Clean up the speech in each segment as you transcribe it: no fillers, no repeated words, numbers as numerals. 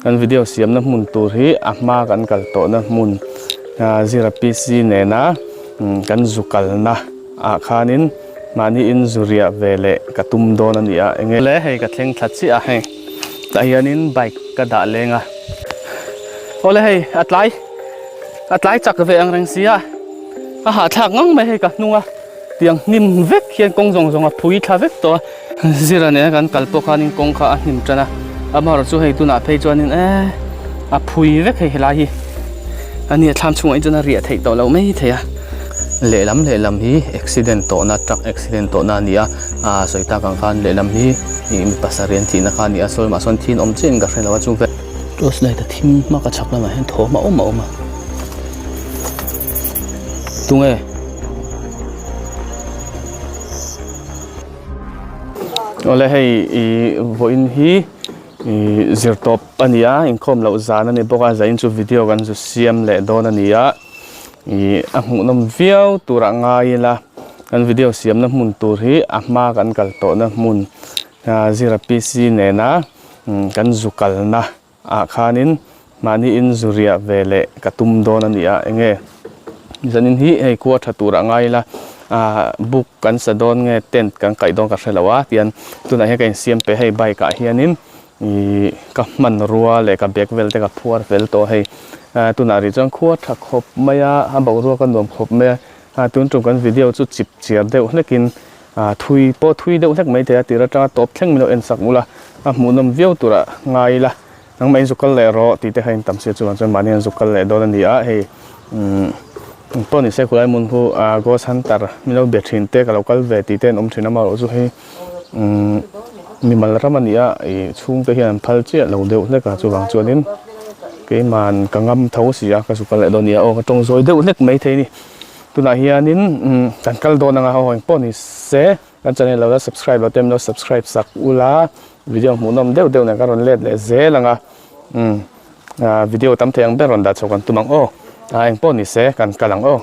kan video siam na mun tur hi ama kan kal to na mun zirapisi ne na kan zukal na khanin mani in zuria vele katum don ania enge le hei ka thleng thatchi a he tahianin bike ka da lenga ole hei atlai chak ve ang reng sia a ha thak ngang mai hei ka nunga tiang nim vek hian kong zong zonga phui tha vek to zira ne kan kalpo khanin kong kha nim tana amar chu hei tu na phei chuanin a phui vek hei helai hi ani tham chunga in chana ria thei to lo mai theya le lam hi accident to na truck accident to na nia soita kang khan le lam hi mi pasarian thi na khan nia sol ma son thin om chen ga hrelawa chung ve tos lai ta thim ma ka chakla ma hen tho ma oma tunge ole hei voin hi zirtop ania inkhom lo zan ani boka zain chu video kan chu siam le don ania amu nom viau tura ngai la kan video siam na mun tur hi ama kan kal to na mun zirapisi ne na kan zukal na khanin mani in zuria vele katum don ania enge zanin hi hei kwa thatura ngai la book kan sa don nge tent kan kai don ka hrelawa tian tuna he kan siam pe hei bike ka hianin ka man ruwa le ka bek vel te ka phuar vel to hei tuna ri chang khuwa thak khop maya ha bo ruwa kan nom khop me tun tu kan video chu chip chiar deuh hlekin thui deuh hlek mai te tira ta top thleng milo en sak mula munom viau tura ngai la nang mai zukal le ro ti te hain tam se chuan mani zukal le don ani a hei poni se khulai mun hu go santar milo bethin te ka local ve ti ten thina ma ro chu hei mi mal ramania chung te hian phal che lo deuh hleka chuwang chuanin ke man kangam tho sia ka zukal le donia o ka tong zoi deuh hlek mai theini tuna hianin kan kal don anga ho poni se kan channel lo subscribe lo tem lo subscribe sak ula video munom deuh na karon let le zelanga video tam theng beron da chokan tumang o ang poni se kan kalang o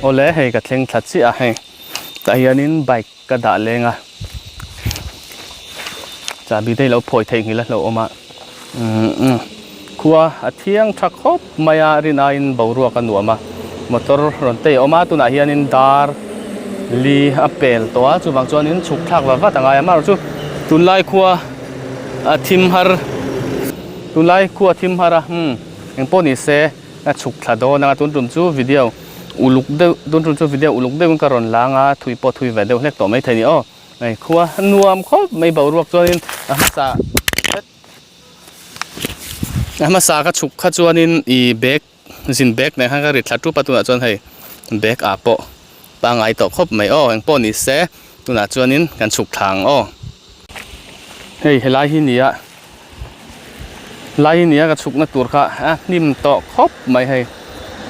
ole hei ka thleng thatchi a he tahianin bike ka da lenga chabi dei lo phoi thei ngila lo oma khuwa athiang thak khop maya rin ain boruwa kan nuama motor ronte oma tuna hianin dar li apel to a chuwang chuanin chuk thak wa wat anga ma chu tunlai khuwa thim hara engponi se chuk thado na tuntum chu video uluk de don chu video uluk de ka ron langa thui po thui ve de hlek to mai thani o ai khuwa nuam khop mai bo ruak chuanin sa ka chuk kha chuanin bag zin bag ne ha ka ri thatu patuna chuan hei bag a po pangai to khop mai o eng po ni se tuna chuanin kan chuk thang o hei helai hi nia ka chuk na tur kha nim to khop mai hei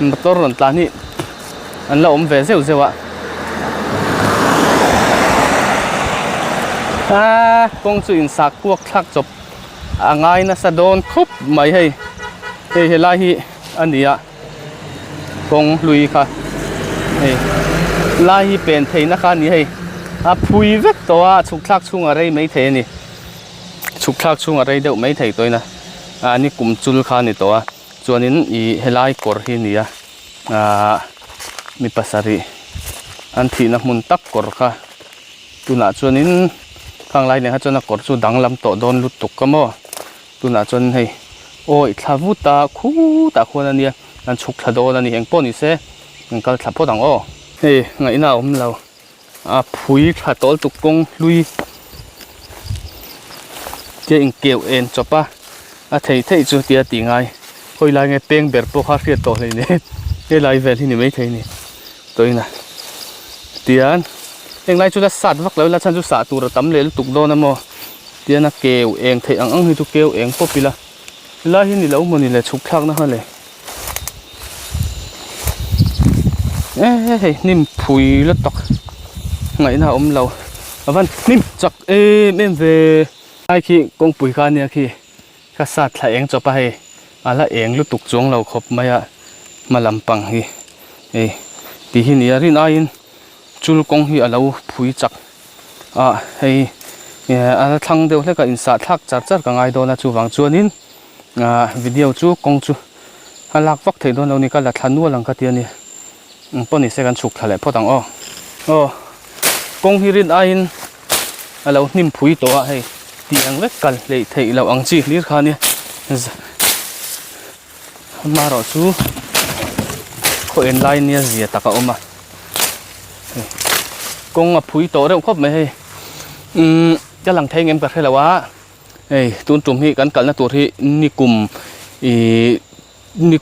motor ron tla ni an la om ve zewa kong chu in sak puak thak chop angai na sa don khop mai hei helai hi ania kong lui kha hei lai hi pen thei na kha ni hei phui vek to chuk thak chunga rei mai the ni chuk thak chunga rei deuh mai thei toina ani kum chul kha ni to chuanin helai kor hi nia mi pasari an thina mun tak kor kha tuna chuanin khanglai ne ha chona kor chu danglam to don lut tuk kamo tuna chon hei oi thlavuta khu ta khona nia an chuk thado na ni engpo ni se kal thlapo dang o hei ngai na om lo phui tha tol tuk kong lui che ing keu en chopa thei chu tia ti ngai hoi lai nge peng ber po kha ria to le ne he lai vel hi ni mai thei ni toina tian eng lai chu la sat vak lo la chan chu sa tur tam le tuk do na mo tian a keu eng thei ang hi chu keu eng popila la hi ni lo mo ni le chuk thak na ha le ê nim phùi lất tọc ngày nào ôm lâu vân nim chặt em về ai khi công bùi khan nha khi các sát lại anh cho bay là anh lúc tục xuống lâu khop mày mà làm bằng hi thì hiện nay rin ai chul công hi lâu phùi chặt hay thằng đều lấy cái insert thắc chặt cái ngày đó là chú vàng chuan in video chú công chú lạc vóc thấy đó lâu này cái là thằng nuôi làm cái tiền này bọn này sẽ gan chụp lại phô tang công hi rin ai lâu nim phùi to hay tiếng vết cần để thấy lâu ăn chi liệt khan nha mà rồi chú khởi online nha gì ta cả mà công phùi to đâu khóc mày cái lăng thay em cả hay là quá tuôn trùm hi cắn cắn là tuột hi ni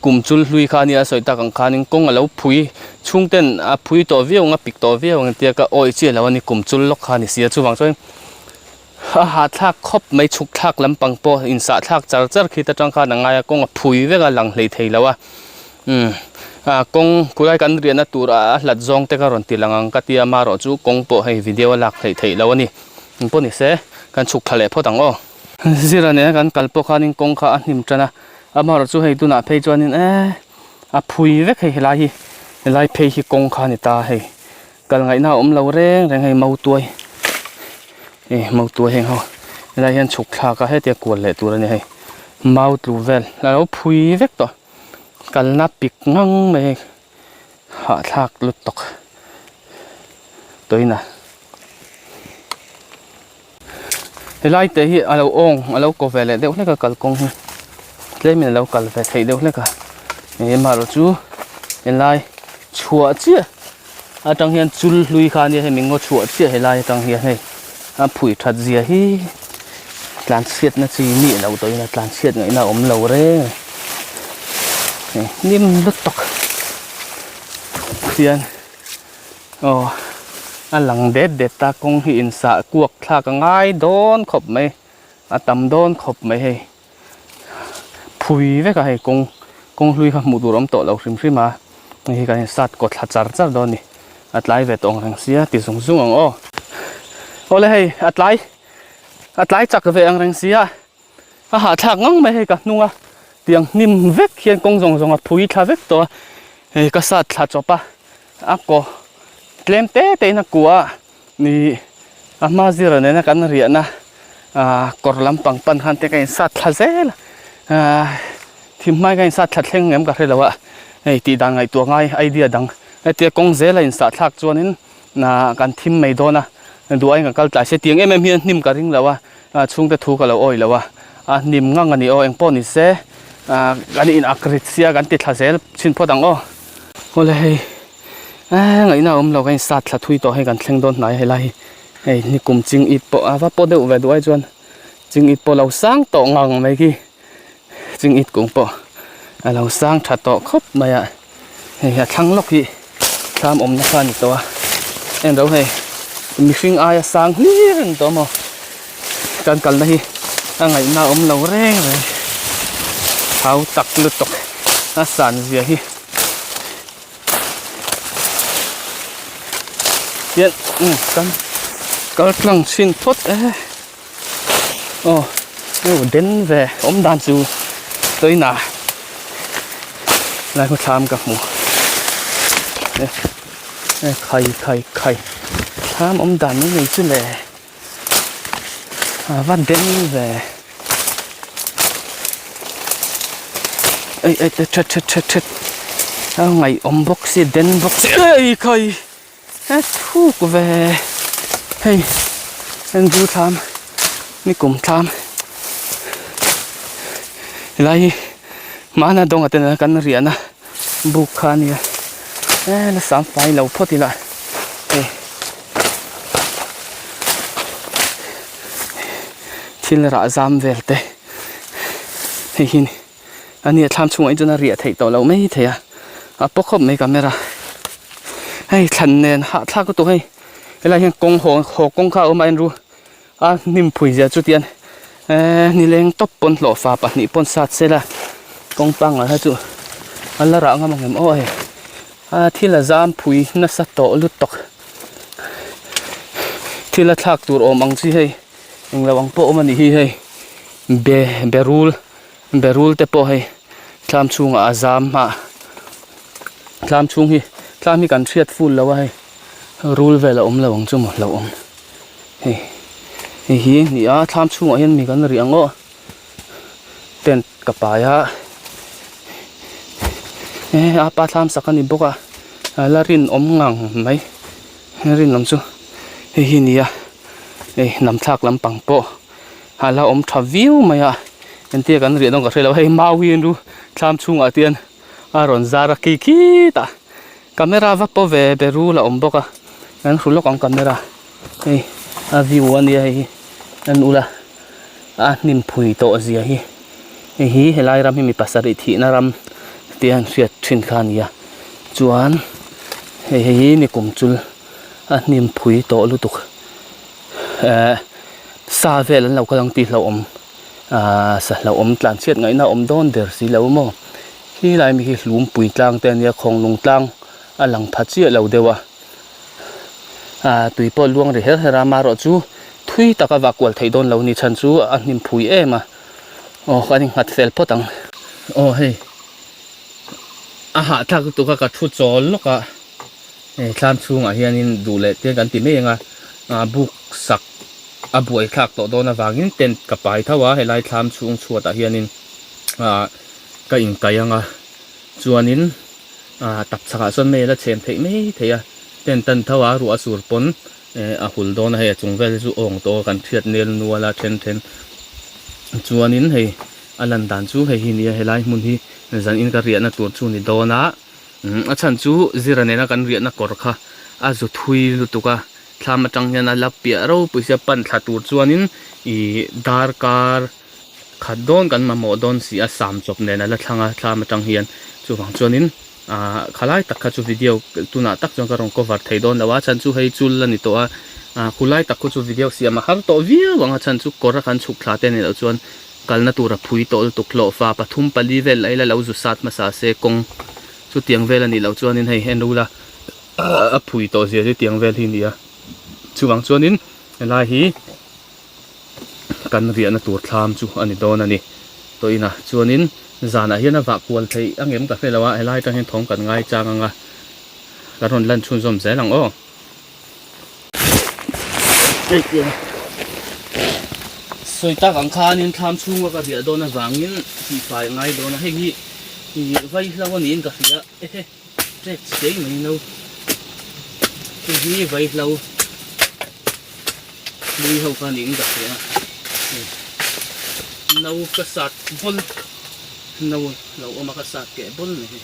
cùng chul lui khan nha soi ta càng khan công lâu phùi chung tên phùi to viêu ngã bịch to viêu ngã tia cái oi chia lâu ni cùng chul lóc khan ni xia chú vàng cho hạt thác khop mấy chục thác lắm bằng po in sa thác char char khi ta trong khan ngay công phùi với cái lăng lấy thấy lâu công cuối cái riêng là tura lật zong te cái ròn tiền lăng cái tia mà rồi chú công po hay video lạc thấy lâu ni po ni se kan chuk thale pho tang zira ne kan kalpo khanin kong kha nim chana ama ro chu hei tu na phei chuanin phui vek hei lai phei hi kong kha ni ta hei kal ngai na lo reng hei mau tuai mau tuai heng ho lai hian chuk thla ka he te kual le tur ani hei mau tu vel la phui vek to kal na pik ngang me ha thak lut tok toina lai te hi alo ong alo ko vele deuh leka kal kong hi tlem alo kal ve thei deuh leka ma ro chu lai chua chia atang hian chul lui khan ni he mingo chua chia he lai tang hian hei phui that zia hi tlan siat na chi ni lo toina tlan siat ngai na om lo re nim lut tok hian lăng đét ta công hiện xã cuộc thà cả ngay đón khop mấy tầm đón khop mấy hay phui với cả hay công lui khắp một đốm tổ lâu sim mà thì cái sát cột hạt char char đó nè lại về tông hàng xía thì sung sung ang ô lê hay lại chắc về ang hàng xía hạt thang ngang mấy hay cả nung tiếng nim vét khiến công rong phui thà vét to hay cái sát hạt chop cô claim te na kuwa ni amazira ne na kan ria na korlam pang pan khan te kai sat thazel thim mai kai sat thleng em ka hrelowa ti dang ngai tu ngai idea dang te kong zela in sa thak chuanin na kan thim mai dona du ai kal tla se tiang em hian nim ka ring lawa chung te thu ka lo oi lawa nim ngang ani eng pon ni se kan in akrit sia kan ti thazel chin phodang ole hei ngày nào lo cái sát là thui to hay gan theng don nai hay lai ni kum ching it po va po deu ve duai chuan ching it po lo sang to ngang mai ki ching it kum po lo sang tha to khop mai hei thang lok hi tham om na khan to en do hei mi fing ai sang ni ren to mo kan kal na hi ngày nào lo reng re hau tak lu tok san zia hi hiện con lăng xin phốt đến về đàn chú tới nà lại có tham gặp mù khay tham đàn những người chứ lệ văn đến về chết ngày bốc xì đến bốc xì khay thu về hey anh du tham mi cùng tham lại mà na đông ở trên căn riêng na buk khan ya là sáng phải lâu phốt thì lại thiên là giam về thế thì anh ấy tham chung ấy cho nó riêng thấy tàu lâu mấy thế bốc khóc mấy camera hay thần nền hạ thác của tôi hay là hiện công hồ công khai ở mai ru nim phui giờ chút tiền ni leng top pon lo fa pa ni pon sat se la công pang là chú anh là rạng ngắm ngắm ôi ที่ละจามพุยน่ะสะโตลุตกที่ละทักตัวอมังสิให้ยังระวังโปมันนี่ให้เบรูลเตโปให้คลามชุงอาจามมาคลามชุงฮีคลามมีการเชียดฝุ่นแล้วว่าให้รูลเวลาระวังจุ่มระวังเฮ้ฮีนี่คลามชุงเห็นมีกันเรียงอ่ะเต้นกับปายะปาทามสักกันนี่บอกว่าลารินงังไหมรินจูฮีนี่นำทักลำปังโปลาทวิวไหมเห็นเตี้ยกันเรียนต้องกับเราให้มาวินดูคลามชุงอาเตียนรอนซาร์กีตากล้องวับปเวเบรูละบอกว่างั้นคุณล็อกกล้องวิวอันนี้นั่นอุละนิมพุยโตเสียฮีเฮลัยรำให้มีภาษาอิทินารำเตียนเสียชินขานีจวนนี่กุมจุลนิมพุยโตลุตุกซาเวลันเรากำลังตีเราสเราตลาดเชียดไงนะโดนเดอร์สิเราโม่ที่ไรมีหลุมปุ๋ยกลางแต่เนี่ยของลงกลางหลังพัดเชียเราเดียวตุยปอลวงเรือเฮรามารอจูทุยตะกวักวัลไทยโดนเรานี่ฉันจูนิมพุยมากันหัดเซลพอตังเฮ้หาทักตัวกับทุจอลก็คลามชุงเฮียนินดูแลเตียกันติไม่ยังบุกสักบวยคลักต่อโดนวางินเต็นกับไปถ้าว่าให้ไล่คลามชุงชัวตะเฮียนินก็อิงไกยังจวนนินตับสักส่วนเมละเชมเทไม่เทียเต็นตันถ้าว่ารัวสูรปนหุ่นโดนให้จงเวลจูองโตกันเทียดเนลนัวละเทนจวนนินให้ลันดันจูให้หินให้ไล่มุนที่จันอินก็เรียนตัวจูนี่โดนะฉันจูจิรันเนกันเรียนกอร์ค่ะจุทุยลุตุกะทำมาจังยันลับเปียเราปุษยปันขัดตัวจวนินดาร์การขัดโดนกันมาโมดอนสีสามจบเนี่ยนะแล้วทำมาจังเฮียนจูฝังจวนินขลายตักขัดจูวิดีโอตัวน่าตักจงกระรองกอร์ไทยโดนแล้วว่าฉันจูให้จูลนี่ตัวขลายตักขัดจูวิดีโอเสียมาหาตัววิวว่าฉันจูกอร์กันฉุกขาเตนแล้วจวนกันน่าตัวรับพุยโตตุกโลฟ้าปฐุมปลีเวลไอ้เราจุดสัตมาสาเซกงจุดเตียงเวลนี่เราจวนนินให้เห็นดูละพุยโตเสียจุดเตียงเวลที่นี่จูวังจวนนินลายฮีกันเรียนตัวทามจูอันนี้โดนอันนี้ตัวนี้นะจวนนินจานะเฮียนวักวนไทยอังเอ็มกับเฟลว่าไอ้ลายตั้งเห็นท้องกันง่ายจังกระทนลันชุนสมเสลังสวยตากังคานินทำชุ่มก็เดียโดนวางนินที่ฝ่ายง่ายโดนให้ฮีไว้แล้ววันนี้ก็เสียเจ๊เจ๊ไม่รู้ฮีไว้แล้วมีเขาการนี้ก็เสียเรากษัตริย์บอลเราเอามากษัตริย์แกบอลเลยฮี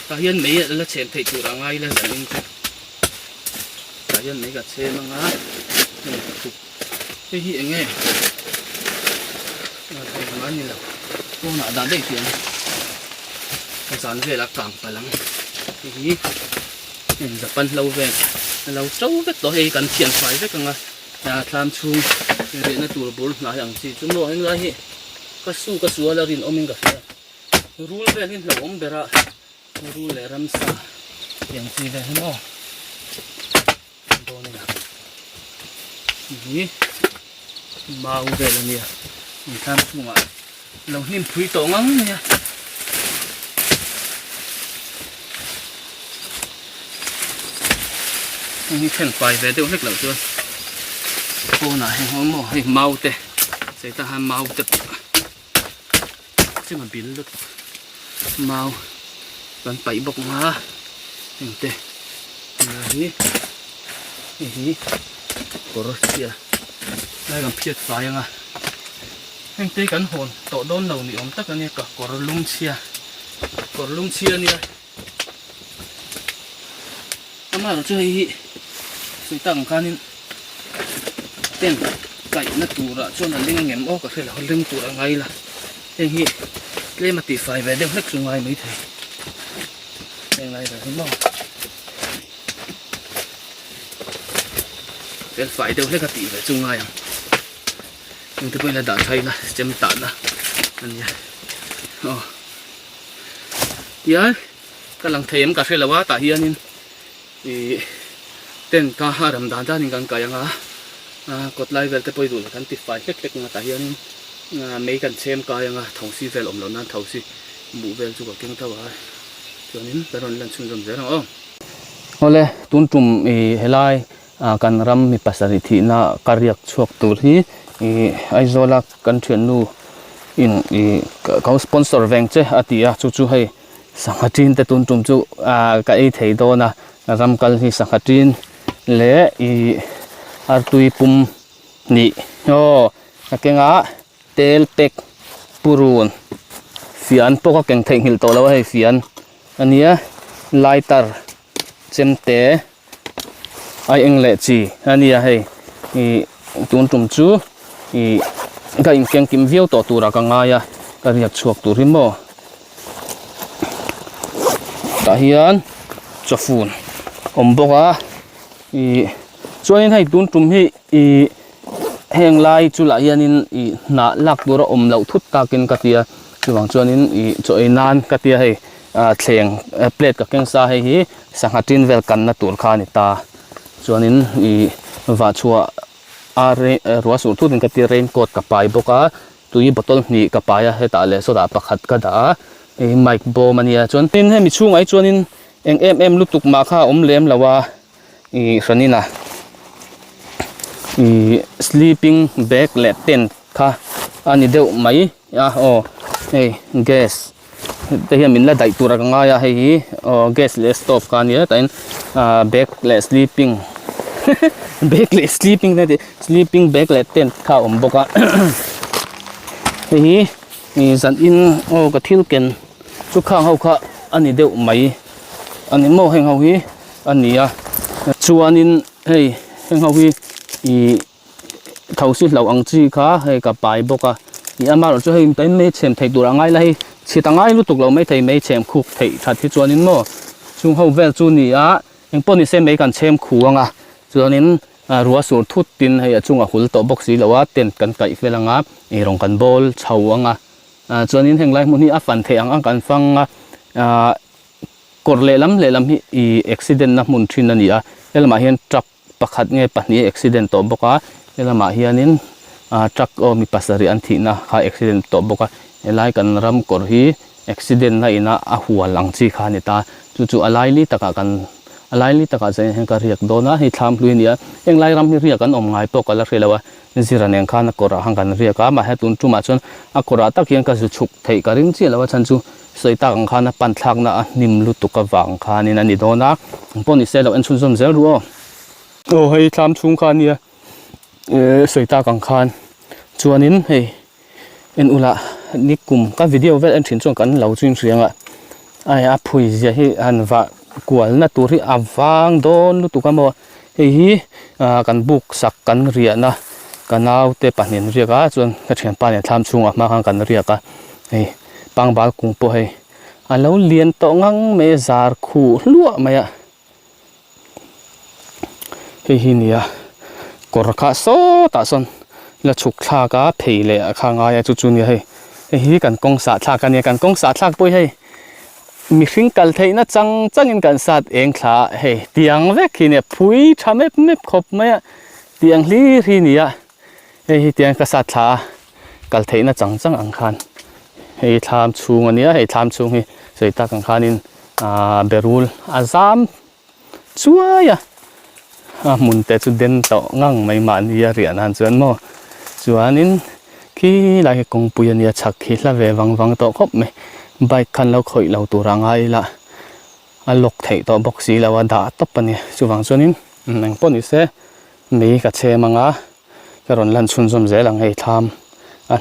การยันไม่แล้วเชมไทยตัวง่ายแล้วแต่นี่ยันไม่กัดเชมังฮะที่เองไงทำงานนี่แหละพวกหน้าด่านได้เพียงภาษาเวลากลางไปแล้วที่จะปั้นเราเวลเราเจ้าเวทตัวเองกันเขียนไฟเวทกันละทำชูเรียนตัวบุญหลายอย่างที่จุ่มโลให้ไงก็สู้แล้วรินอมิงกับรูลเวลินเราอมเบระรูลเลรัมซาอย่างที่เวลโน่นี่มาอุเบลเนี่ยมีทำชั่วเรานิ่มพุยโตงังเนี่ยนี่เข็นไฟเวเดียวเล็กเหล่าตัวโอ้หน่าให้หัวหม้อให้เมาเตะใส่ตาหันเมาเตะซึ่งมันบินลึกเมาบันไปบอกมาอย่างเตะนี่กอร์เซียได้กันเพียรไฟยังเห็นตีกันโหนโตโดนเหล่านี้อมตักกันเนี่ยกับกอร์ลุงเชียเนี่ยทำไมเราจะให้สุดตั้งการนี้เต้นไก่นัดตัวละช่วงนั้นเลี้ยงเงี้ยมอกับเราเลี้ยงตัวไงล่ะเองฮีเล่มาตีไฟไปเดี๋ยวเล็กสุดไงไม่ถึงยังไงแต่ที่มองเป็นไฟเดียวให้กติไปจุงไงยังที่เป็นระดับไทยนะเจมตัดนะนั่นเนี่ย ya kalang them ka hrelawa ta hianin I ten ka haram dan dan kan kaya nga kotlai vel te poidul kan ti fai hlek hlek nga ta hianin mei kan chem kaya nga thosi vel omlo nan thosi bu vel chu ka keng tawa chuanin peron lan chun jom zera ole tun tum helai kan ram mi pasari thi na karyak chuak tur hi aizola kan thian nu in ka sponsor veng che atia chu chu hei sangatin te tun tum chu ka ei thei do na ram kal hi sangatin le artui pum ni ka kenga tel pek purun fian poka keng thei hil to lo hei fian ania lighter chemte ai engle chi ania hei tun tum chu ga in keng kim viau to tura ka nga ya ka riak chuak tur hi mo ta hian chafun omboka chuanin hei tun tum hi heng lai chu la hianin na lak dura omlo thut takin katia chuwang chuanin choi nan katia hei thleng plate ka keng sa hei hi sangatin vel kan na tur kha ni ta chuanin wa chua ruwa sur thu din katia raincoat ka pai boka tui bottle ni ka paya he ta le so da pakhat ka da mic bo mania chuan tin he mi chungai chuanin em lutuk ma kha lem lawa ranina sleeping bag le tent kha ani deuh mai hey gas te hian min la dai tura ka nga ya hei gas le stove ka ni ta in bag le sleeping bag le sleeping ne sleeping bag le tent kha boka hei zan in ka thil ken chu khang ho kha ani deuh mai ani mo heng ho hi ania chuanin hei heng ho hi thosi lo ang chi kha hei ka pai boka amar chu hei tai me chem thei tur angai lai chitangai lu tuk lo me thei me chem khuk thei that hi chuanin mo chung ho vel chu ni a eng poni se me kan chem khu anga chuanin ruwa sur thut tin hei achunga hul to box si lawa ten kan kai felanga rong kan bol chho anga chuanin heng lai mun hi a fan the ang kan fanga kor le lam hi accident na mun thin ani a elma hian truck pakhat nge pahni accident to boka elama hianin truck mi pasari an thi na kha accident to boka elai kan ram kor hi accident na ina a hual ang chi kha ni ta chu alai li taka jai heng ka riak dona hi thlam hlui nia eng lai ram hi riak kan om ngai pok ala hrelawa zira neng kha na kora hang kan riaka ma he tun tuma chon a kora tak hian ka zu chuk thei ka ring chi lawa chan chu soita ang kha na pan thlak na nim lu tu ka wang kha ni na ni dona poni se lo en chun zum zel ru hei thlam chung kha nia soita kang khan chuanin hei en ula nikum ka video vel en thin chong kan lo chin rianga ai a phui zia hi an wa kual na tur hi awang don lu tu ka mo hi kan buk sak kan ria na kanau te panin ria ka chuan ka thian pa ne thlam chunga ma kan ria ka hei pangbal kung po hei alo lien to ngang me zar khu lua maya hi nia kor kha so ta son la chuk thla ka pheile kha nga ya chu ni hei hi kan kong sa thla ka ne kan kong sa thla poi hei mi hring kal theina changin kan sat eng thla hei tiang vek hi ne phui thamep mep khop maya tiang hli ri nia hei tiang ka sat thla kal theina chang ang khan hei tham chung ania hei tham chung hi soita kang khanin berul azam chuaya mun te chu den to ngang mai man ya rian han chuan mo chuanin khi lai kong puyania chak hi la ve wang to khop me bike khan lo khoi lo turangai la alok thei to boxi lawa da topani chuwang chuanin nang poni se mi ka chemanga karon lan chun zum zelang hei tham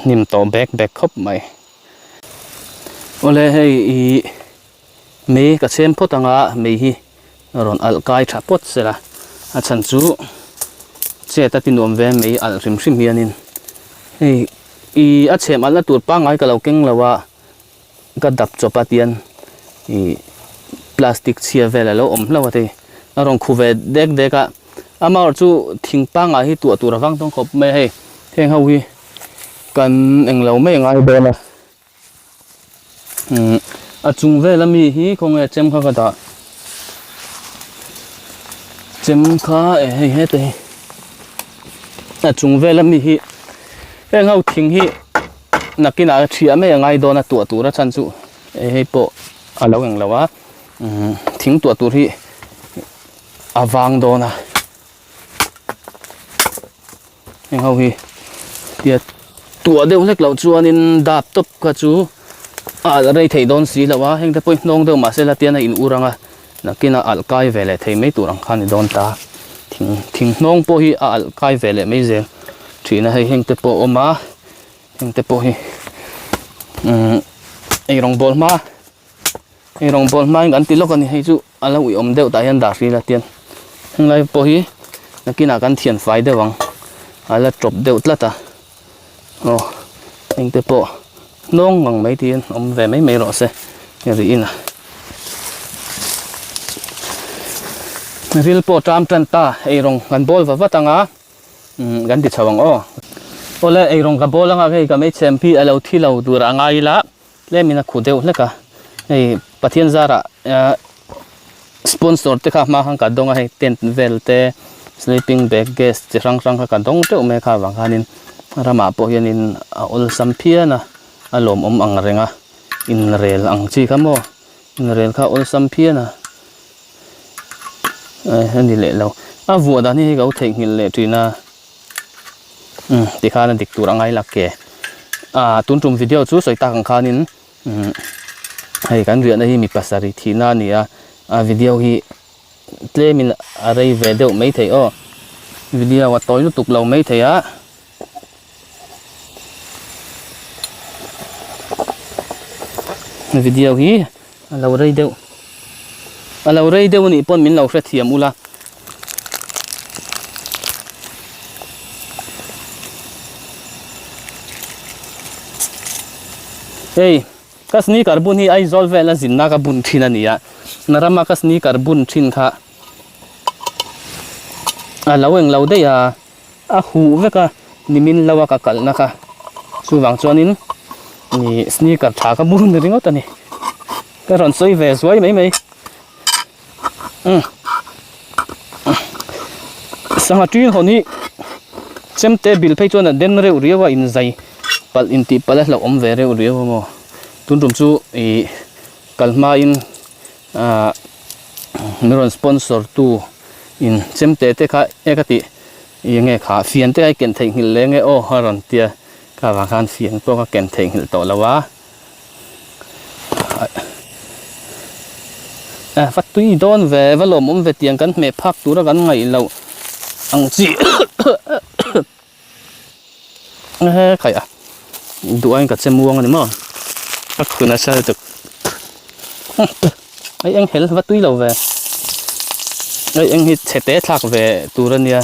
nim to bag khop mai ole hei mi ka chem photanga mi hi ron alkai tha pot sela chan chu che ta tinom ve mi al rim hianin hei a chem al na tur pa ngai ka lo keng lawa ka dap chopatian plastic chia vela lo om lawa te arong khuve deka amar chu thingpa nga hi tu rawang tong khop me hei theng ho hi kan englo me ngai bela chung ve lami hi khong e chem kha ka da chem kha e he te chung ve lami hi e ngau thing hi nakina thia me ngai do na tu ra chan chu e he po alo ang lawa thing tu hi awang do na ngau hi tia tua deuh lek lo chuanin dap top ka chu rei thei don si lawa heng te poi nong deuh ma se la tiana in uranga nakina alkai vele thei mei turang khan don ta thing nong po hi alkai vele mei zel thina hei heng te po oma heng te po hi ei rong bol ma gan ti lok ani hei chu ala ui om deuh ta hian da ri la tian heng lai po hi nakina kan thian fai dewang ala drop deuh tlata heng te po nong ngang mấy tiền ông về mấy rõ xe nhà gì in ril po tram tran ta ei rong gan bol va watanga gan ti chawang ole ei rong ga bol anga ke ka mai champi alo thi lo dur angai la le mina khudeu leka ei pathian zara sponsor te kha ma hang ka donga hei tent vel te sleeping bag guest chi rang ka dong te me kha wang hanin rama po hianin ol sampia na alom ang renga in rel ang chi kamo in rel kha ol sampia na ani le lo vu da ni go thei ngil le trina ti kha na dik tur angai lakke tun tum video chu soi ta kang khanin hei kan ria na hi mi pasari thina nia video hi tlemin arei ve deuh mai thei video wa toy lu tuk lo mai thei video hi alo rei deuh ni pon min lo hre thiam ula hey kasni carbon hi ai zol vela zinna ka bun thina nia narama kasni carbon thin kha laweng lo de ya hu veka nimin lawa ka kalna kha chuwang chuanin ni sneaker tha ka bun ringot ani ka ron soi ve suai mai sanga trin honi chemte bil phei chuan den re uriwa in zai pal inti pala lo om ve re uriwa mo tunrum chu kalma in miron sponsor tu in chemte te kha ekati nge kha fian te ai ken thei ngil le nge haron tia ka wa khan fian to ka ken thei ngil to lawa phát tuy đón về và lồm om về tiền cắn mẹ phác tú ra gắn ngày lâu ăn gì khải tụi anh cả xem muông này mà các thứ này sao được ấy anh hết phát tuy lâu về ấy anh hết sẽ té thạc về tú ra nia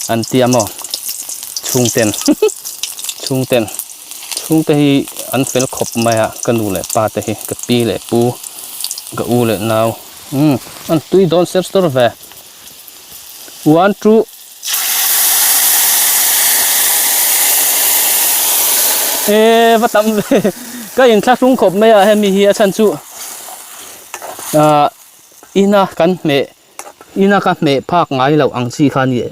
ăn tiêm mà chung tiền thì ăn phải khop mày cái nụ lại pa thì cái pi lại pu cái u lại nào ăn tuy đón xếp store về one two vắt tắm về cái in chắc trung khop mày hay mi hi chân chu ina kan mẹ phak ngai lo ang chi khan ye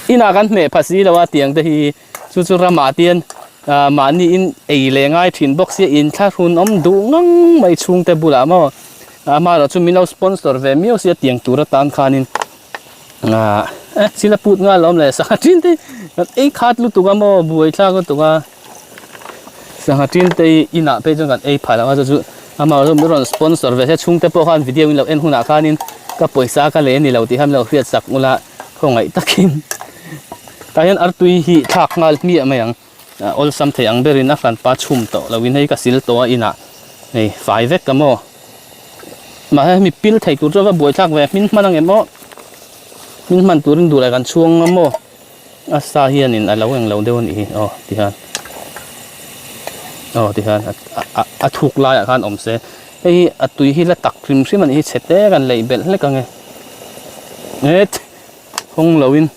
ina kan mẹ phasi lo wa tiang te hi chu ra ma tian mà ni in ei le ngai thin box in thla hun om du ngang mai chung te bula mo ma ro chu milo sponsor ve mio sia tiang tura tan khanin sila put nga lom le sa tin te ei khat lu tuga mo buai thla ko tuga sa tin te ina pe jong kan ei phala wa chu ama ro miron sponsor ve se chung te po khan video in lo en huna khanin ka poisa ka le ni lo ti ham lo hriat sak mula khongai takin tayan artui hi thak ngal mi amayang ol sam theyang berin a fran pa chhum to lawin hei ka sil to ina nei fai vek kamo ma mi pil thei tur wa boi thak ve min manang emo min man turin du la kan chuang amo asa hian in alaweng lo deon hi ti han a thuk la ya khan om se hei atui hi la tak thrim thrim an hi chete kan leibel le ka nge net hong lawin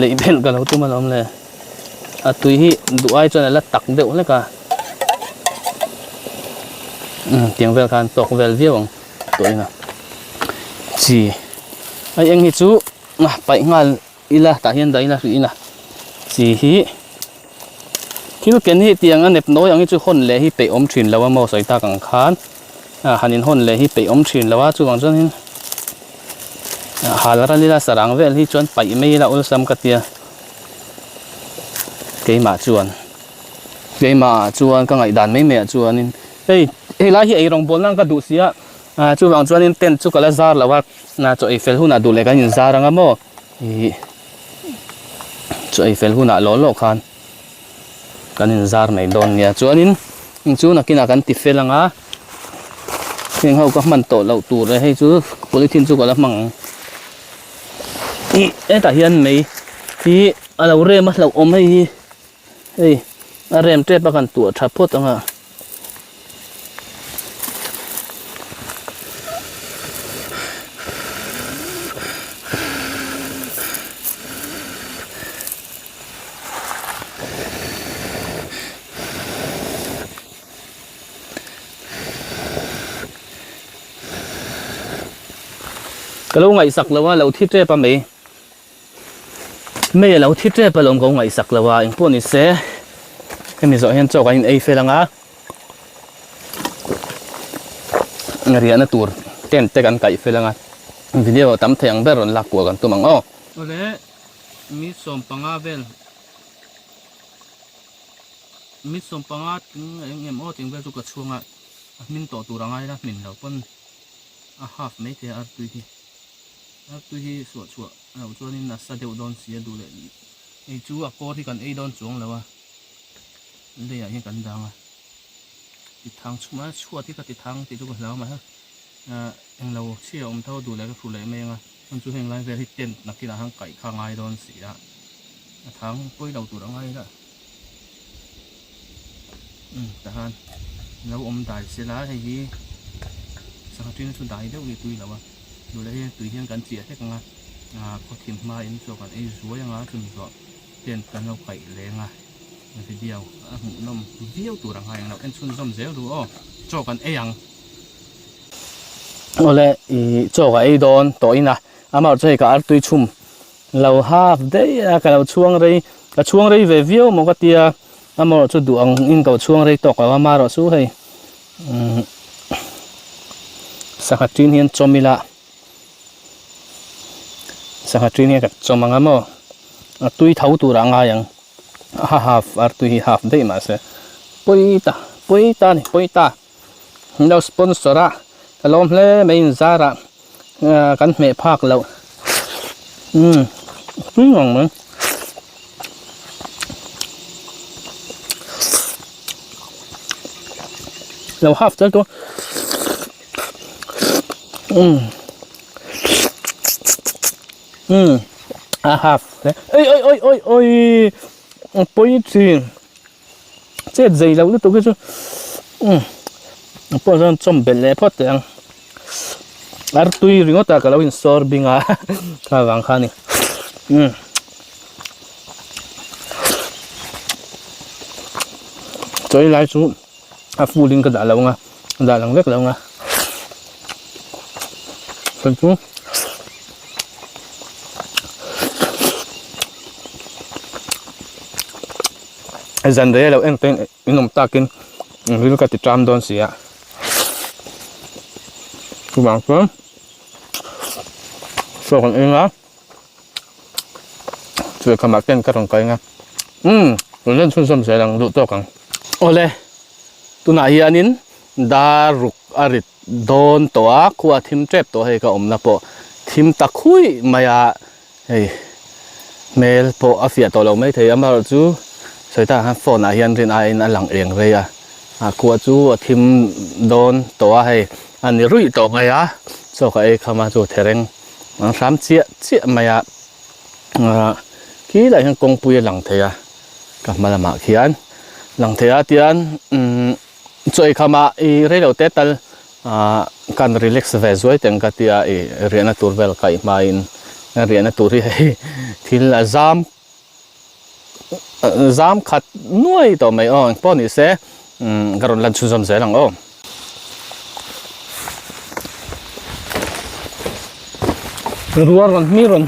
leibel ka lo tu malom le atui hi duai chon la tak deuh le ka tiếng vel khan tok vel viewang toi na chi ai eng hi chu na pai ngal ila ta hian dai la ri na chi hi kilu ken hi tiang a nep noi ang hi chu hon le hi pe om thin lawa mo soi ta kang khan hanin hon le hi pe om thin lawa chu wang chon hin halara lila sarang vel hi chuan pai mai la ul sam katia keima chuan ka ngai dan mai me chuan in ei la hi ei rong bol nang ka du sia chu wang chuan in ten chu kala zar lawa na cho ei fel huna du le kan in zaranga mo hi cho ei fel huna lo khan kan in zar nei don nia chuan in chu na kina kan ti felanga thing ho ka man to lo tur re hei chu polythene chu kala mang ta hian mei hi alo re ma lo om hei a rem tre pa kan tu tha phot anga kalau ngai sak lawa lo thi tre pa mei lo thi tre pa lom ko ngai sak lawa ing pon ni se kemi zo hian chok in ei felanga ngari ana tur ten te kan kai felanga video tam theng beron lak ko kan tumang ole mi som panga vel mi som panga engem ting vel chu ka chunga min to turangai la min lo pon a half mai te ar tu hi suat au chuan in na sa deu don sia du le ei chu a ko thi kan ei don chuang lawa le ya hian kan danga ti thang chuma chhuat thi ka ti thang ti chu ka hlaw ma eng lo chia om tho du le ka fu le menga an chu heng lai ve hi ten nakina hang kai kha ngai don si da thang poi lo tur angai da ta han lo om dai se la hi sa tin chu dai deu ni tui lawaดูเลยตุยเฮียงกันเจียแค่กันพอทีมมาอินโซกันไอ้สวยยังถึงก็เตียนกันเราไก่แรงมันทีเดียวหุ่นนมเดียวตัวรังไห้เราเอ็นชุนซ้ำเซลดูโจกันไอ้ยังโอ้เลยโจกันไอ้โดนตัวอินะมาใจกับอัลตุยชุ่มเราฮาฟได้กับเราช่วงไรกับช่วงไรเวียวมันก็เตียมาจะดูอังอินกับช่วงไรตกกับมาเราสู้ให้สักทีนี้จอมิละสักทีนี้กับจอมังมอตุยเท้าตัวร่างยังฮาฟอาร์ตุยฮาฟได้มาเสียปุยตานี่ปุยตาเราสปอนเซอร์อะล้อมเล่ไม่ยินซาระกันเมภาคเราตุ้ยงงมั้งเราฮาฟเจ้าตัวฮาฟเลยเอ้ยปุ้ยจีเจ็ดใจเราตัวก็จะพอจะจมเบลเล่พอแต่ยังอาร์ตุยริงก็ตากเราอินสอร์บิงข้าวางข้านี่จอยไล่ชูฟูลิงก็ด่าเราด่าหลังเล็กเราเป็นชูไอ้จันเดย์เราเอ็งเป็นอินมตากินรู้กันติดตามโดนเสียกูบอกว่าช่วยคนเองนะช่วยขมักเต้นกระทงไก่ไงเราเล่นชุ่มๆเสียงดูตัวกันโอ้เลยตัวไหนอันนี้ดารุกอาริดโดนตัวขวดทิมเจ็บตัวให้กับอมนะปะทิมตะคุยมายาเฮ้ยเมลปะอาเฟียตัวเราไม่เทียมมาจูใส่ตาฮะฝนอาเฮียนเรียนไอ้นั่นหลังเรียงเลยขวดจูทิมโดนตัวให้อันนี้รุ่ยตัวไงโซ่กับไอ้เข้ามาจูเทเรงสามเจี๊ยมายากี่ได้ยังกงปุยหลังเทียกับมาละหมาเขียนหลังเทียเตียนช่วยเข้ามาเรื่องเตตัลการรีแลกซ์เวสไว้แต่งกัตยาเรียนตัวเวลไก่มาอินเรียนตัวที่ที่ละจามขัดน้อยต่อไม่ป้อนนี่เสกรณลันชุนสมเสลัง รัวรอน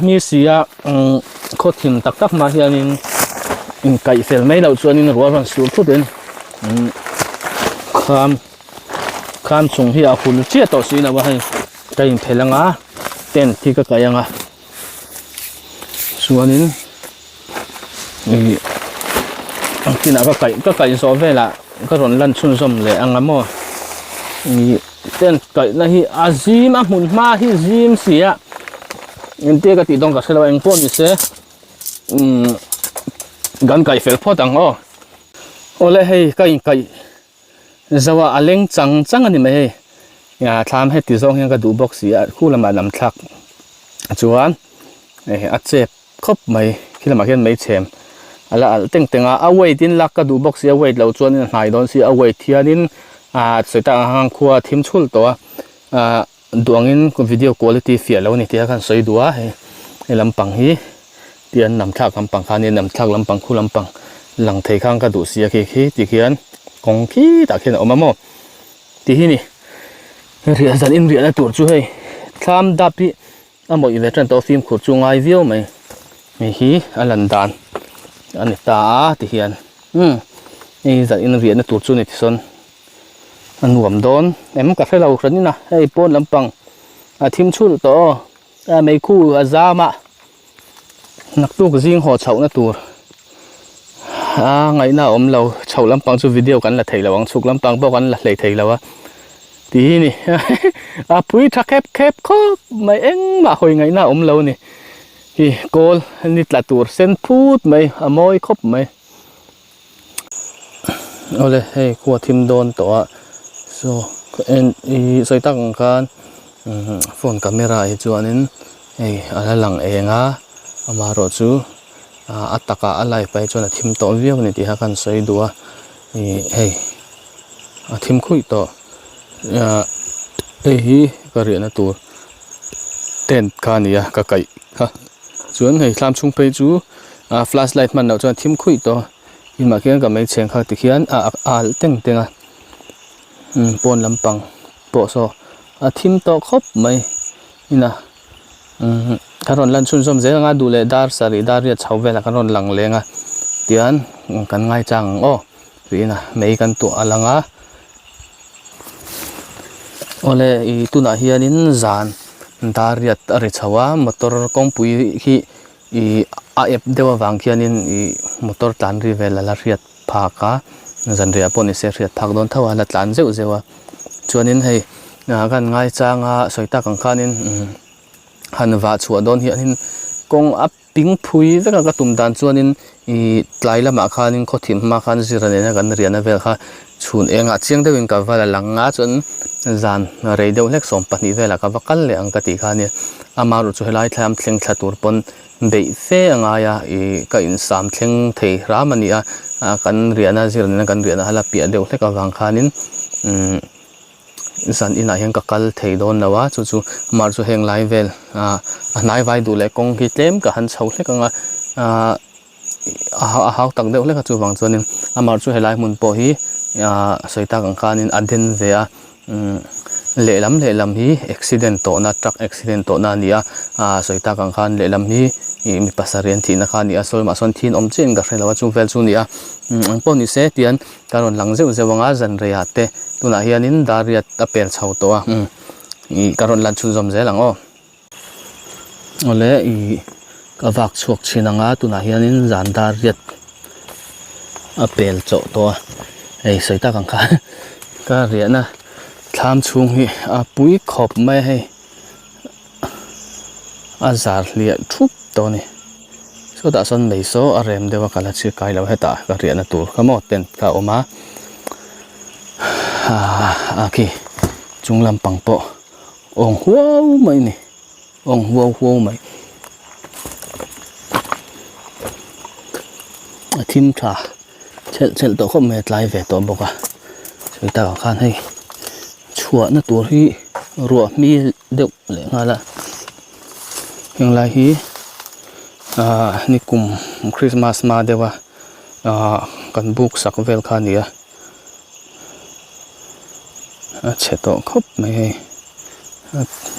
มีเสียโคตรถิ่มตักมาเฮียนินไก่เฟลไม่เราชวนนินรัวรอนสูบทุเด่นข้ามส่งที่อาคุณเจี๊ยต่อสีนะว่าให้ไก่เพลงอ่ะเต้นที่ก็ไก่ยังอ่ะส่วนนี้ที่น่ะก็ไก่โซเวล่ะก็รอนลั่นชุนสมเลยอังละมั่วเต้นไก่นะฮีอาซิมอ่ะหมุนมาฮีซิมเสียงั้นเตี้ยก็ติดตรงกับเสลวเองพ่นนี่เสียกันไก่เฟลพอตังอ๋อโอ้เลยให้ไก่จะว่าอะไรจังอันนี้ไหมอย่าทำให้ติดซองยังกระดูกบอกเสียคู่ละมาลำทักจวนอาเจ็บครบไหมที่ละมาเห็นไม่เชื่ออะไรเต็งเอาไว้ดินลักกระดูกบอกเสียไว้เราจวนหายโดนเสียเอาไว้เทียนินสวยตาหางคัวทิมชุลตัวดวงอินคุณวิดีโอคุณภาพเฟียแล้วนี่ที่กันสวยดัวให้ลำปังฮีเตียนนำทักลำปังคานี่นำทักลำปังคู่ลำปังหลังเทข้างกระดูกเสียขี้ตีเขียนกงขี้ตาเขียนออกมาโม่ที่นี่เรียนสันอินเรียนตัวช่วยทำดับที่อ่ะหมดอีเวนต์ตัวฟิล์มขุดจุงไอวิวไหมมีฮีอันลันดานอันนี้ตาที่เขียนนี่สันอินเรียนตัวช่วยในที่ส่วนอันหวมโดนมันก็ให้เราครั้งนี้นะให้ปนลำปังทิมชุดต่อไม่คู่จามะนักตู้ก็ยิ่งหัวเฉาหน้าตัวไงน่าเราเฉาลำปังสู่วิดีโอกันละเทยระวังสุกลำปังบอกกันละเลยเทยแล้ววะทีนี่ปุ้ยทักแคบก็ไม่เอ็งมาหอยไงน่าเรานี่โกลนี่ละตัวเส้นพูดไหมมอยครบไหมเอาเลยให้ขวดทิมโดนตัวso soi tak kan phone camera hi chuanin ala lang enga amaro chu ataka alai pai chona thim to viau ni ti ha kan soi duwa thim khui to hi kari na tur ten kania ka kai ha chuan hei thlam chung pe chu flashlight man no chuan thim khui to in ma kian ka mai cheng kha ti khian al tengaปนลำปังโปะโซทิมโตครบไหมนี่นะการรอนลันชุนสมเจงาดูแลดาร์สารีดาร์เรียชาวเวลการรอนหลังเลงอ่ะเตียนกันง่ายจังโอ้วีนะไม่กันตัวอะไรงะโอเลอีตุน่าเฮียนินจานดาร์เรียอะไรชาวมอเตอร์กองปุยที่เอฟเดววังเฮียนินมอเตอร์ตันรีเวลลาเรียพากาจันเรียปนิเสรีพักโดนเท่าหันหลานเจ้าเจ้าชวนนินให้กันง่ายจังสวยตากังขานินหันว่าชวนโดนเฮียนินกงอับปิงพุยแล้วก็ตุ่มดันชวนนินไล่ละมาขานินเขาถิ่มมาขานิสิระเนี่ยกันเรียนนะเวลค่ะชวนเองเชียงได้วิ่งกับว่าหลังจนจานเรเดียวเล็กสมปนิเวลกับว่ากันเลยอังกติขานี่อามารุจุให้ไล่ทำเชียงขัดตัวปนเบยเฟ่งายก็อินสามเชียงเทรามันนี่กันเรียนนะสิระเนี่ยกันเรียนนะฮัลเปียเดียวเล็กกับวังขานินสันอินาเฮงกักลเทโดนนะวะจู่มาจู่เฮงไลเวลนายไว้ดูแลกงกิเต็มกับหันเสาเล็กกับหาวตักเดียวเล็กกับจู่วังส่วนนึงมาจู่เฮงไลมุนโปฮีสวยตากังขานินอันเดนเวียเล่ลำฮีอุบิเหตุโตนะทรัคอุบิเหตุโตนะนี่สวยตากังขานเล่ลำฮีมีภาษาเรียนที่นักนี่ส่วนมาส่วนที่อมเจนกับเราจู่เวลจู่นี่อันปนิเสเตียนการหลังเจ้าวังจันเรียเตตัวน่าเฮียนินดาริยตเปลชาวตัวการหลังชุนจอมเจหลังโอ้เลยกวักชกชินังตัวน่าเฮียนินจันดาริยตเปลโจตัวสวยตากังขานก็เรียนนะทำช่วงนี้ปุ้ยขอบไม่ให้จาร์เลียทุบตัวนี้สุดท้ายส่วนไม่โซ่เริ่มเดี๋ยวกันละชื่อไกลแล้วให้ตาก็เรียนนะตัวขโมยเป็นข้าวมาโอเคจุงลำปังโปองหัวไหมนี่องหัวไหมทิมชาเช่นตัวเขาไม่ไล่เวตัวบอกว่าช่วยตาข้างให้ชัวนะตัวที่รัวมีเด็กเหลืองอะไรอย่างไรที่นี่กลุ่มคริสต์มาสมาเดี๋ยวกันบุกสักเวลคันนี้เช็ดตัวครบไม่ให้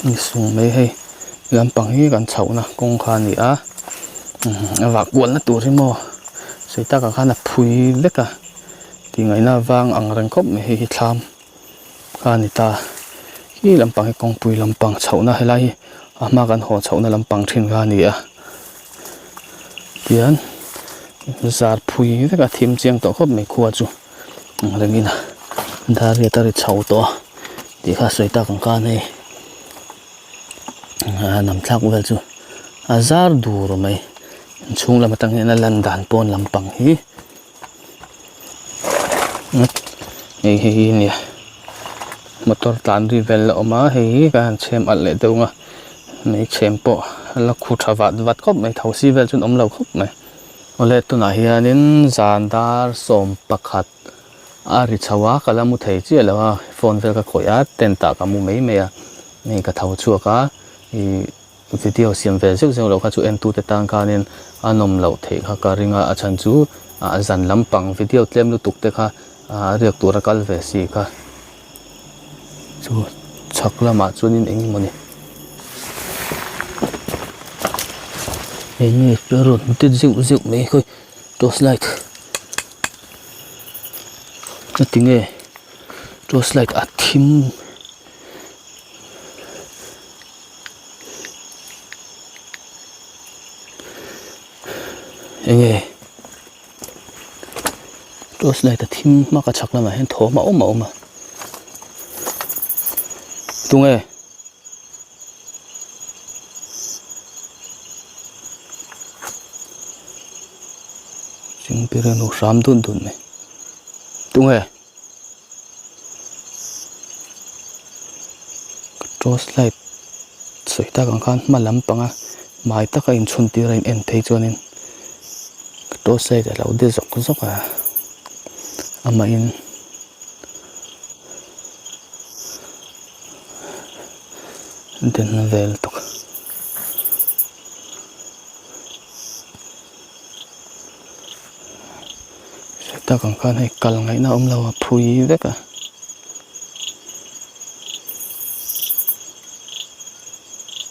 นี่สูงไม่ให้ lampang hi kan chhauna kong kha ni a awak wal na tur hi mo soita ka khana phui leka ti ngai na wang ang reng khop me hi thlam kha ni ta hi lampang hi kong pui lampang chhauna helai ama kan ho chhauna lampang thin kha ni a tian zar phui leka thim chiang to khop me khuwa chu rengina dar ya tar chhau to ti kha soita kan ka nei nam thak wel chu azar dur mai chung la matang na landan pon lampang hi hi ni motor tan ri vel oma hi kan chem al le deunga mai chem po la khu thawat wat khop mai thosi vel chun om lo khop mai ole tu na hianin zandar som pakhat ari chawa kalamu thei chi lawa phone vel ka khoya ten ta ka mu mai mai a nei ka thau chuaka i video siam vel zeu lo kha chu en tu te tang kanin anom lo thei kha ka ringa a chan chu zan lampang video tlem lu tuk te kha riak tur kal ve si kha chu chakla ma chunin engi moni engi pero te zeu me khoi tos light tinge tos light a thim enge tos light a thim ma ka chakla ma hen tho ma oma tunge jing pere no ram dun me tunge tos light soita kan khan ma lampanga mai ta ka in chun ti rain en thei chonin tos light a lo de zok a ama in den vel tok ta kan khan hai kal ngai na om lo phui veka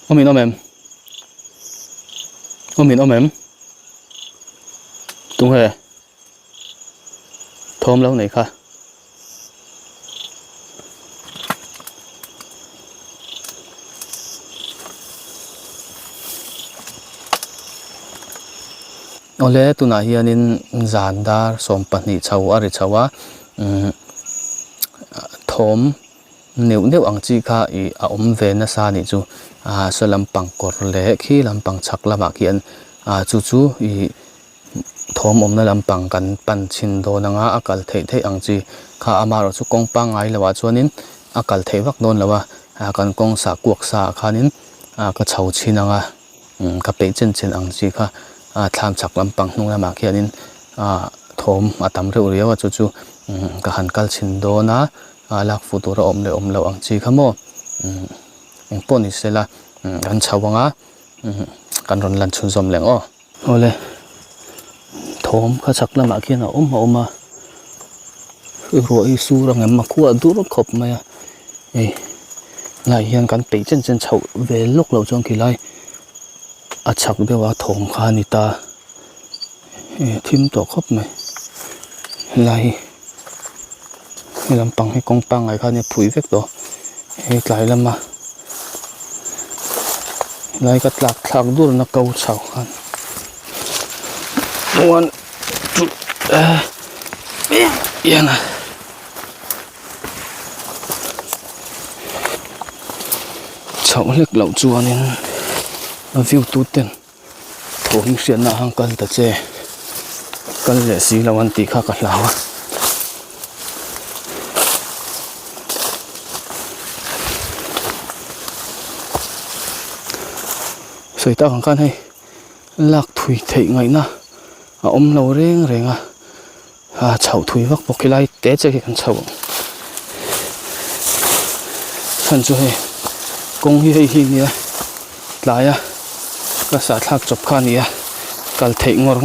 omin omem tung he thom lâu này kha ole tu na hianin zandar som pahnih chho ari chawa thom neu ang chi kha I a om ve na sa ni chu so lampang kor le khi lampang chak lama kian chu I thom om na lampang kan pan chin do na nga akal thei ang chi kha amaro chu kong pa ngai lawa chuanin akal thei wak non lawa kan kong sa kuak sa khanin ka chho china nga ka pe chen ang chi kha tham chak lampang hnung lama khianin thom atam reu riawa chu ka han kal chin do na lak futura om lo ang chi khamo eng poni sela kan chawanga kan ron lan chun zom leng ole thom kha chak lama khian oma ro I su rang em ma khu dur khop mai lai hian kan pe chen chho ve lok lo chong ki lai a chak dewa thom kha ni ta thim to khop mai lai lampang he kong pang ai kha ne phui vek to he tlai lama lai ka tlak dur na kau chau khan 1 2 yana chau lek lo chuanin view tu ten thong hrian na hang kal ta che kal le si lawan ti kha ka hlawa soita kan hai lak thui thei ngai na om lo renga chau thui wak pokilai te che kan chau khan chu he kong hi ni tlaya ka sa thak chop kha ni kal thei ngor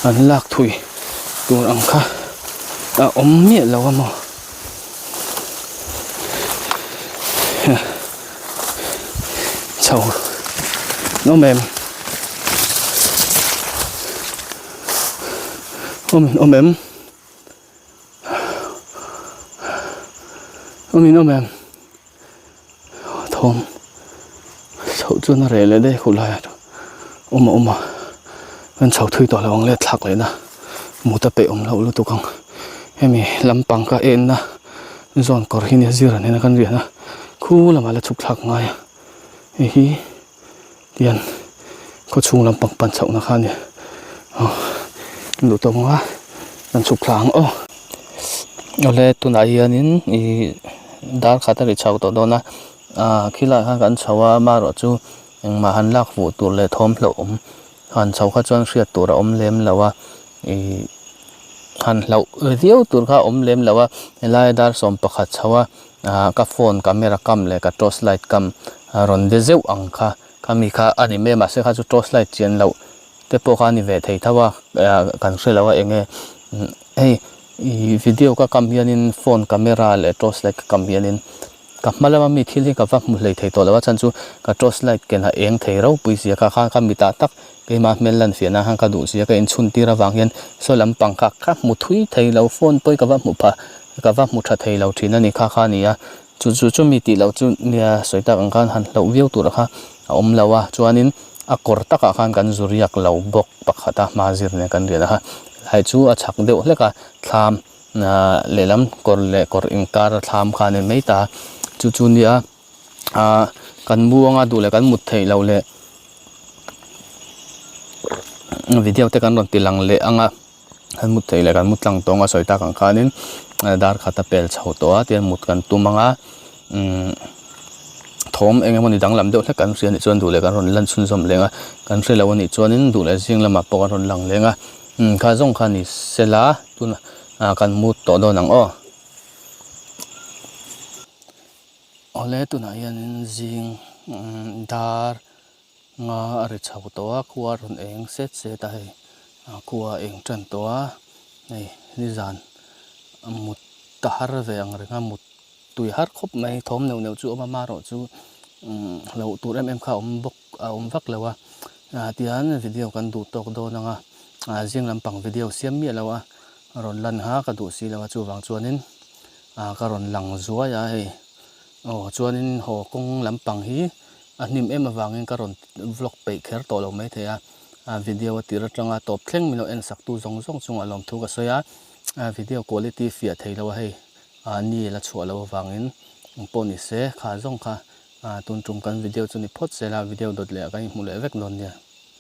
an lak thui tur ang kha om mi lo mo thầu nó mềm ôm mềm nó mềm thơm sầu cho nó rẻ lên đây khổ lại ôm anh sầu thui tỏ là ông lết thạc lên nè một tập bể ông lẩu luôn tụ con em mình làm bằng cả em nè giòn cỏ hình như dưa này là con gì nè khu là mà là chụp thạc ngay hi tiền có chung làm bằng bàn chậu nó khan nhỉ đủ tông quá làm chụp thạc ole tu na hianin I dar khata ri chau to dona khila ha kan chawa ma ro chu ma han lak vu tur le thom hlo han chau kha chuan hriat tur om lem lawa han hlo riau tur kha om lem lawa helai dar som pakhat chawa ka phone camera kam le ka torch light kam ron de zeu ang kha kami kha ani me ma se kha chu torch light chen lo te po kha ni ve thei thawa kan hre lawa enge ei video ka kam hianin phone camera le torch light ka kam hianin ka malama mi thil hi ka va mu hlei thei to lawa chan chu ka torch light ken ha eng thei ro pui sia kha mi ta tak ke ma mel lan fiana han ka du sia ka in chun tira wang hian so lam pang kha mu thui thei lo phone poi ka va mu pha ka va mu tha thei lo thina ni kha nia chu mi ti lo chu nia soita ang kan han lo viu tur kha om lawa chuanin a kor taka khan kan zuriak lo bok pakhata mazir ne kan ria ha hai chu a chak deuh hleka thlam lelam kor inkar thlam khan mei ta chu nia kan muanga du le kan mut thei lo le video te kan ron tilang le anga kan mut thei le kan mut lang tonga soita kan khanin dar khata pel chho to a tian mut kan tumanga thom engemaw ni dang lam deuh hlek kan hria ni chuan du le kan ron lan chun zom lenga kan hre lo ni chuanin du le jing lama pawh kan ron lang lenga kha zong kha ni sela tuna kan mut to do nang ole tuna hian jing dar nga ari chho to a khuwa ron eng set ta hei khuwa eng tran to a nei ni zan mut ta har ve ang renga mut tui har khop mai thom neu chu ma ro chu lo tur em kha om vak lawa tian video kan du tok do nanga jing lampang video siam mi lawa ron lan ha ka du si lawa chu wang chuanin ka ron lang zuwa ya hei chuanin ho kong lampang hi anim em awangin ka ron vlog pe kher to lo mai thea video atira tanga top thleng mino en sak tu zong chung alom thu ka soya video quality fia thei lo hei ni la chua lo wangin poni se kha zong kha tun tum kan video chuni phot se la video dot le ka mu le vek non nia